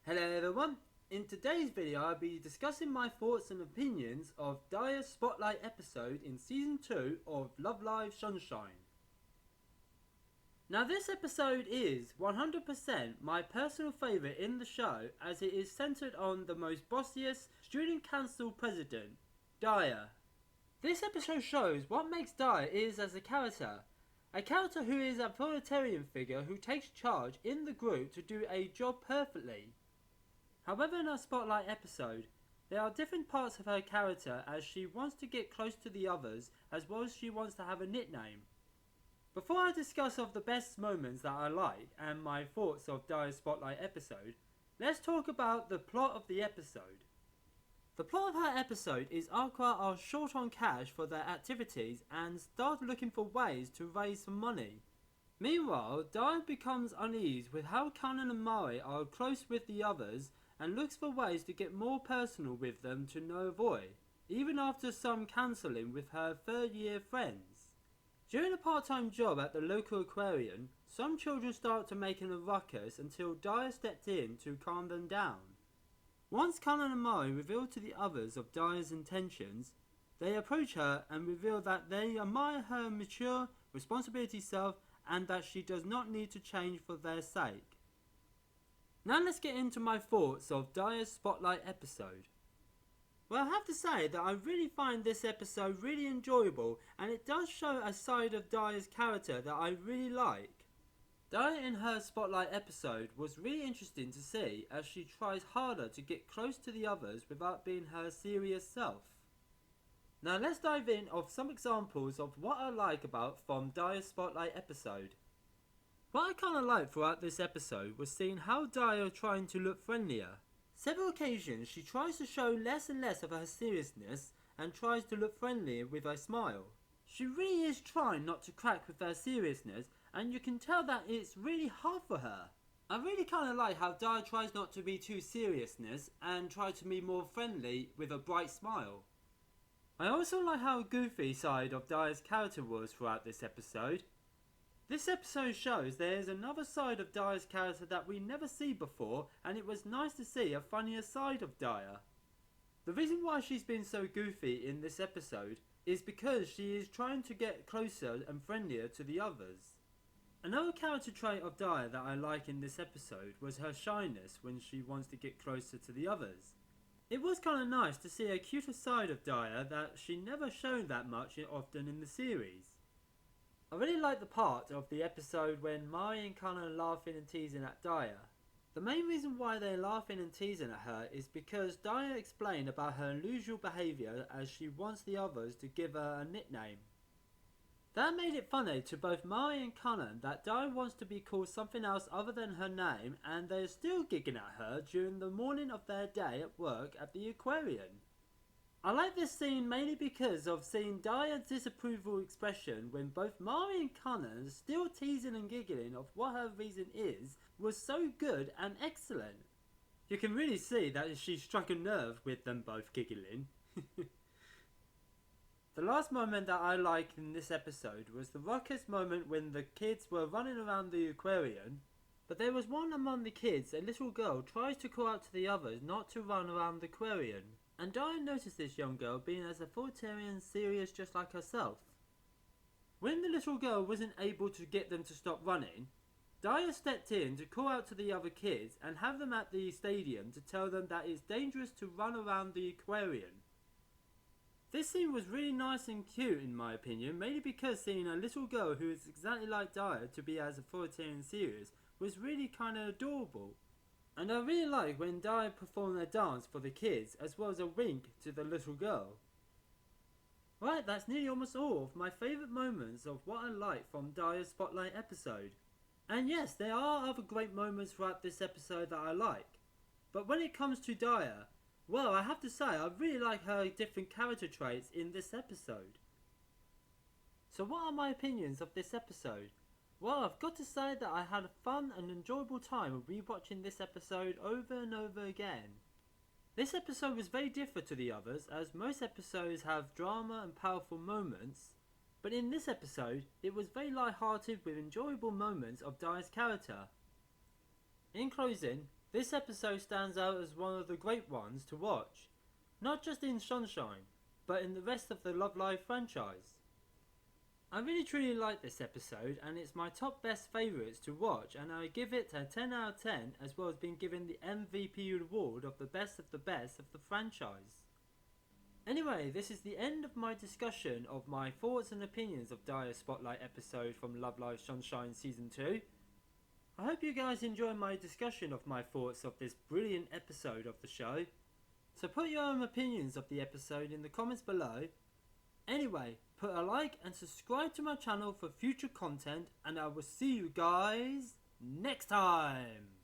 Hello everyone, in today's video I'll be discussing my thoughts and opinions of Dia's Spotlight episode in Season 2 of Love Live Sunshine. Now this episode is 100% my personal favourite in the show, as it is centred on the most bossiest student council president, Dia. This episode shows what makes Dia is as a character who is a authoritarian figure who takes charge in the group to do a job perfectly. However, in our Spotlight episode, there are different parts of her character, as she wants to get close to the others as well as she wants to have a nickname. Before I discuss of the best moments that I like and my thoughts of Dia's Spotlight episode, let's talk about the plot of the episode. The plot of her episode is Aqua are short on cash for their activities and start looking for ways to raise some money. Meanwhile, Dia becomes uneasy with how Kanan and Mari are close with the others and looks for ways to get more personal with them to no avoid, even after some cancelling with her third-year friends. During a part-time job at the local aquarium, some children start to making a ruckus until Dia stepped in to calm them down. Once Kanan and Mari reveal to the others of Dia's intentions, they approach her and reveal that they admire her mature, responsibility self and that she does not need to change for their sake. Now let's get into my thoughts of Dia's Spotlight episode. Well, I have to say that I really find this episode really enjoyable, and it does show a side of Dia's character that I really like. Dia in her Spotlight episode was really interesting to see, as she tries harder to get close to the others without being her serious self. Now let's dive in of some examples of what I like about from Dia's Spotlight episode. What I kinda liked throughout this episode was seeing how Dia trying to look friendlier. Several occasions she tries to show less and less of her seriousness and tries to look friendly with a smile. She really is trying not to crack with her seriousness, and you can tell that it's really hard for her. I really kinda like how Dia tries not to be too seriousness and try to be more friendly with a bright smile. I also like how goofy side of Dia's character was throughout this episode. This episode shows there is another side of Dia's character that we never see before, and it was nice to see a funnier side of Dia. The reason why she's been so goofy in this episode is because she is trying to get closer and friendlier to the others. Another character trait of Dia that I like in this episode was her shyness when she wants to get closer to the others. It was kinda nice to see a cuter side of Dia that she never shown that much often in the series. I really like the part of the episode when Mari and Kanan are laughing and teasing at Dia. The main reason why they're laughing and teasing at her is because Dia explained about her unusual behaviour, as she wants the others to give her a nickname. That made it funny to both Mari and Kanan that Dia wants to be called something else other than her name, and they're still giggling at her during the morning of their day at work at the aquarium. I like this scene mainly because of seeing Dia's disapproval expression when both Mari and Kanan still teasing and giggling of what her reason is was so good and excellent. You can really see that she struck a nerve with them both giggling. The last moment that I liked in this episode was the ruckus moment when the kids were running around the aquarium, but there was one among the kids, a little girl, tries to call out to the others not to run around the aquarium. And Dia noticed this young girl being as authoritarian and serious just like herself. When the little girl wasn't able to get them to stop running, Dia stepped in to call out to the other kids and have them at the stadium to tell them that it's dangerous to run around the aquarium. This scene was really nice and cute in my opinion, mainly because seeing a little girl who is exactly like Dia to be as authoritarian and serious was really kinda adorable. And I really like when Dia performed a dance for the kids, as well as a wink to the little girl. Right, that's nearly almost all of my favourite moments of what I like from Dia's Spotlight episode. And yes, there are other great moments throughout this episode that I like. But when it comes to Dia, well, I have to say I really like her different character traits in this episode. So what are my opinions of this episode? Well, I've got to say that I had a fun and enjoyable time rewatching this episode over and over again. This episode was very different to the others, as most episodes have drama and powerful moments, but in this episode it was very light-hearted with enjoyable moments of Dia's character. In closing, This episode stands out as one of the great ones to watch, not just in Sunshine, but in the rest of the Love Live franchise. I really truly like this episode, and it's my top best favourites to watch, and I give it a 10 out of 10, as well as being given the MVP award of the best of the franchise. Anyway, this is the end of my discussion of my thoughts and opinions of Dia Spotlight episode from Love Live Sunshine Season 2. I hope you guys enjoyed my discussion of my thoughts of this brilliant episode of the show. So put your own opinions of the episode in the comments below. Anyway, put a like and subscribe to my channel for future content, and I will see you guys next time.